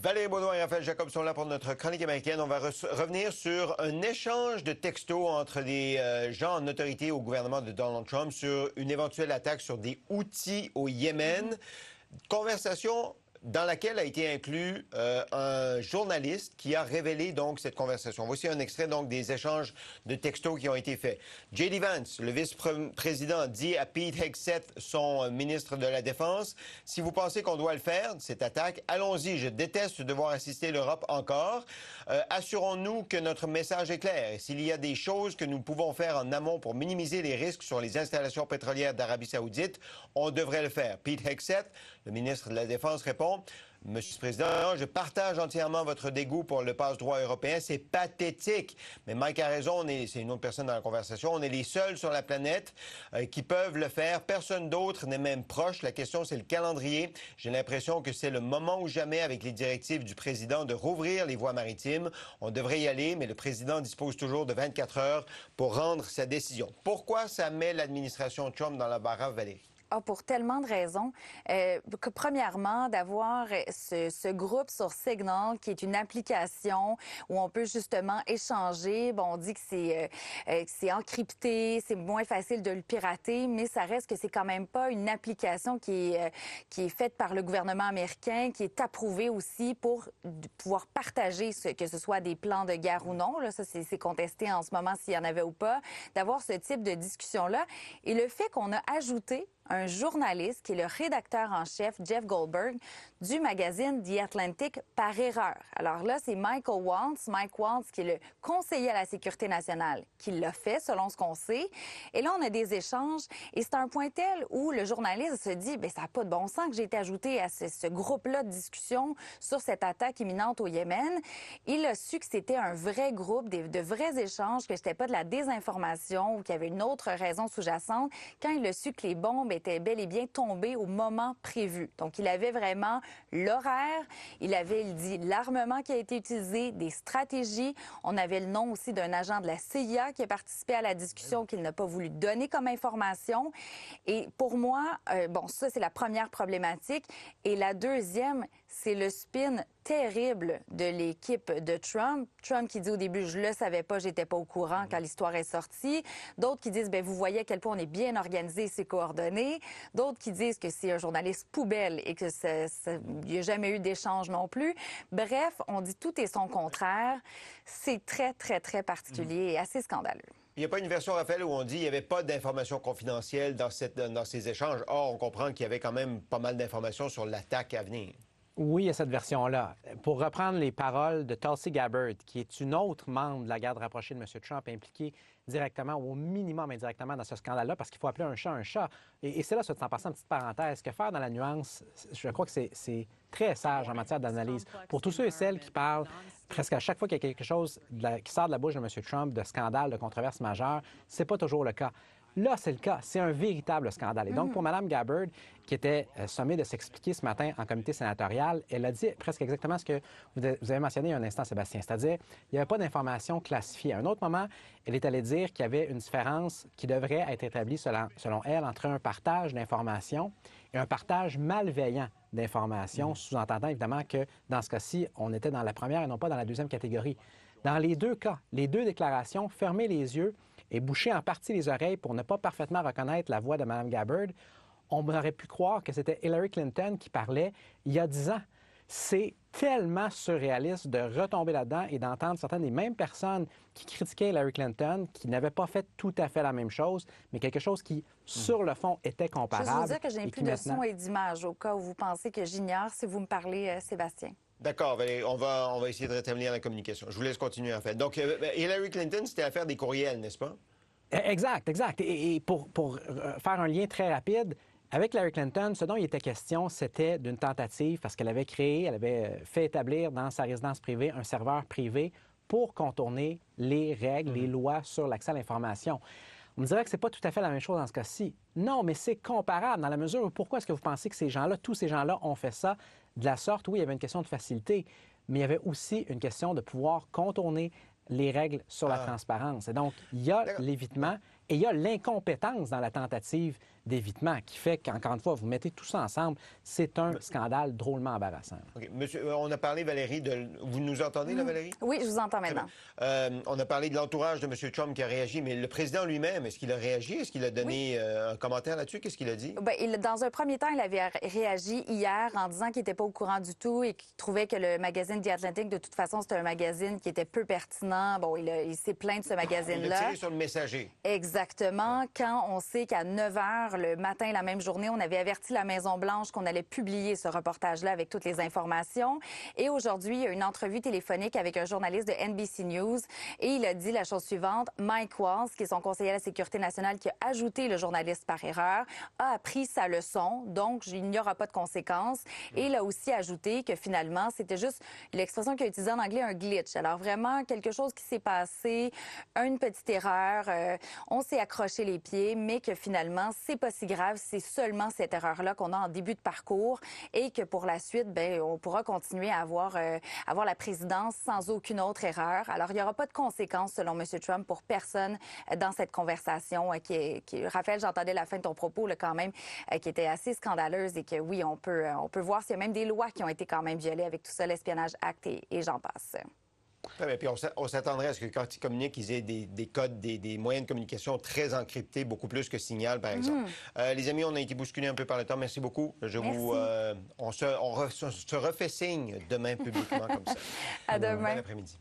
Valérie Baudouin et Raphaël Jacob sont là pour notre chronique américaine. On va revenir sur un échange de textos entre des gens en autorité au gouvernement de Donald Trump sur une éventuelle attaque sur des outils au Yémen. Conversation dans laquelle a été inclus un journaliste qui a révélé donc cette conversation. Voici un extrait donc des échanges de textos qui ont été faits. J.D. Vance, le vice-président, dit à Pete Hegseth, son ministre de la Défense, « Si vous pensez qu'on doit le faire, cette attaque, allons-y. Je déteste devoir assister l'Europe encore. Assurons-nous que notre message est clair. Et s'il y a des choses que nous pouvons faire en amont pour minimiser les risques sur les installations pétrolières d'Arabie saoudite, on devrait le faire. » Pete Hegseth, le ministre de la Défense, répond, « Monsieur le Président, je partage entièrement votre dégoût pour le passe-droit européen. C'est pathétique. Mais Mike a raison, c'est une autre personne dans la conversation. On est les seuls sur la planète qui peuvent le faire. Personne d'autre n'est même proche. La question, c'est le calendrier. J'ai l'impression que c'est le moment ou jamais, avec les directives du président, de rouvrir les voies maritimes. On devrait y aller, mais le président dispose toujours de 24 heures pour rendre sa décision. » Pourquoi ça met l'administration Trump dans la barre, Valérie? Ah, pour tellement de raisons. Premièrement, d'avoir ce groupe sur Signal, qui est une application où on peut justement échanger. Bon, on dit que c'est encrypté, c'est moins facile de le pirater, mais ça reste que c'est quand même pas une application qui est faite par le gouvernement américain, qui est approuvée aussi pour pouvoir partager, que ce soit des plans de guerre ou non. Là, ça, c'est contesté en ce moment s'il y en avait ou pas, d'avoir ce type de discussion-là. Et le fait qu'on a ajouté un journaliste qui est le rédacteur en chef, Jeff Goldberg, du magazine The Atlantic, par erreur. Alors là, c'est Mike Waltz, qui est le conseiller à la sécurité nationale, qui l'a fait, selon ce qu'on sait. Et là, on a des échanges, et c'est un point tel où le journaliste se dit, bien, ça n'a pas de bon sens que j'ai été ajouté à ce groupe-là de discussion sur cette attaque imminente au Yémen. Il a su que c'était un vrai groupe, de vrais échanges, que c'était pas de la désinformation ou qu'il y avait une autre raison sous-jacente, quand il a su que les bombes était bel et bien tombé au moment prévu. Donc, il avait vraiment l'horaire, il dit l'armement qui a été utilisé, des stratégies. On avait le nom aussi d'un agent de la CIA qui a participé à la discussion qu'il n'a pas voulu donner comme information. Et pour moi, bon, ça, c'est la première problématique. Et la deuxième, c'est le spin terrible de l'équipe de Trump. Trump qui dit au début, je le savais pas, j'étais pas au courant quand l'histoire est sortie. D'autres qui disent, ben vous voyez à quel point on est bien organisé, c'est coordonné. D'autres qui disent que c'est un journaliste poubelle et que il n'y a jamais eu d'échange non plus. Bref, on dit tout et son contraire. C'est très, très, très particulier et assez scandaleux. Il n'y a pas une version, Raphaël, où on dit qu'il n'y avait pas d'informations confidentielles dans ces échanges. Or, on comprend qu'il y avait quand même pas mal d'informations sur l'attaque à venir. Oui, il y a cette version-là. Pour reprendre les paroles de Tulsi Gabbard, qui est une autre membre de la garde rapprochée de M. Trump, impliquée directement ou au minimum indirectement dans ce scandale-là, parce qu'il faut appeler un chat un chat. Et c'est là, soit en passant, une petite parenthèse, que faire dans la nuance, je crois que c'est très sage en matière d'analyse. Pour tous ceux et celles qui parlent presque à chaque fois qu'il y a quelque chose qui sort de la bouche de M. Trump, de scandale, de controverse majeure, c'est pas toujours le cas. Là, c'est le cas. C'est un véritable scandale. Et donc, pour Mme Gabbard, qui était sommée de s'expliquer ce matin en comité sénatorial, elle a dit presque exactement ce que vous avez mentionné il y a un instant, Sébastien. C'est-à-dire, il n'y avait pas d'informations classifiées. À un autre moment, elle est allée dire qu'il y avait une différence qui devrait être établie, selon elle, entre un partage d'informations et un partage malveillant d'informations, sous-entendant évidemment que, dans ce cas-ci, on était dans la première et non pas dans la deuxième catégorie. Dans les deux cas, les deux déclarations, fermer les yeux et boucher en partie les oreilles pour ne pas parfaitement reconnaître la voix de Mme Gabbard, on aurait pu croire que c'était Hillary Clinton qui parlait il y a 10 ans. C'est tellement surréaliste de retomber là-dedans et d'entendre certaines des mêmes personnes qui critiquaient Hillary Clinton, qui n'avaient pas fait tout à fait la même chose, mais quelque chose qui, sur le fond, était comparable. Je veux vous dire que je n'ai plus de son et d'image, au cas où vous pensez que j'ignore, si vous me parlez, Sébastien. D'accord, on va essayer de rétablir la communication. Je vous laisse continuer, en fait. Donc, Hillary Clinton, c'était l'affaire des courriels, n'est-ce pas? Exact. Et pour faire un lien très rapide, avec Hillary Clinton, ce dont il était question, c'était d'une tentative, parce qu'elle avait fait établir dans sa résidence privée un serveur privé pour contourner les règles, les lois sur l'accès à l'information. On me dirait que c'est pas tout à fait la même chose dans ce cas-ci. Non, mais c'est comparable dans la mesure où pourquoi est-ce que vous pensez que tous ces gens-là ont fait ça de la sorte? Oui, il y avait une question de facilité, mais il y avait aussi une question de pouvoir contourner les règles sur la transparence. Et donc, il y a l'évitement Et il y a l'incompétence dans la tentative d'évitement qui fait qu'encore une fois, vous mettez tout ça ensemble, c'est un scandale drôlement embarrassant. OK. Monsieur, on a parlé, Valérie, de... Vous nous entendez, là, Valérie? Oui, je vous entends maintenant. On a parlé de l'entourage de M. Trump qui a réagi, mais le président lui-même, est-ce qu'il a réagi? Est-ce qu'il a donné un commentaire là-dessus? Qu'est-ce qu'il a dit? Bien, dans un premier temps, il avait réagi hier en disant qu'il n'était pas au courant du tout et qu'il trouvait que le magazine The Atlantic, de toute façon, c'était un magazine qui était peu pertinent. Bon, il s'est plaint de ce magazine-là. Il a tiré sur le messager. Exactement. Quand on sait qu'à 9 h le matin, la même journée, on avait averti la Maison-Blanche qu'on allait publier ce reportage-là avec toutes les informations. Et aujourd'hui, il y a une entrevue téléphonique avec un journaliste de NBC News et il a dit la chose suivante. Mike Waltz, qui est son conseiller à la Sécurité nationale, qui a ajouté le journaliste par erreur, a appris sa leçon, donc il n'y aura pas de conséquences. Et il a aussi ajouté que finalement, c'était juste l'expression qu'il a utilisée en anglais, un glitch. Alors vraiment, quelque chose qui s'est passé, une petite erreur, on s'est accroché les pieds, mais que finalement, c'est pas si grave, c'est seulement cette erreur-là qu'on a en début de parcours et que pour la suite, bien, on pourra continuer à avoir la présidence sans aucune autre erreur. Alors, il n'y aura pas de conséquences, selon M. Trump, pour personne dans cette conversation. Raphaël, j'entendais la fin de ton propos, là, quand même, qui était assez scandaleuse et que, oui, on peut voir s'il y a même des lois qui ont été quand même violées avec tout ça, l'Espionnage Act et j'en passe. Très bien. Puis on s'attendrait à ce que quand ils communiquent, ils aient des codes, des moyens de communication très encryptés, beaucoup plus que Signal, par exemple. Les amis, on a été bousculés un peu par le temps. Merci beaucoup. On se refait signe demain publiquement comme ça. À demain. Bon après-midi.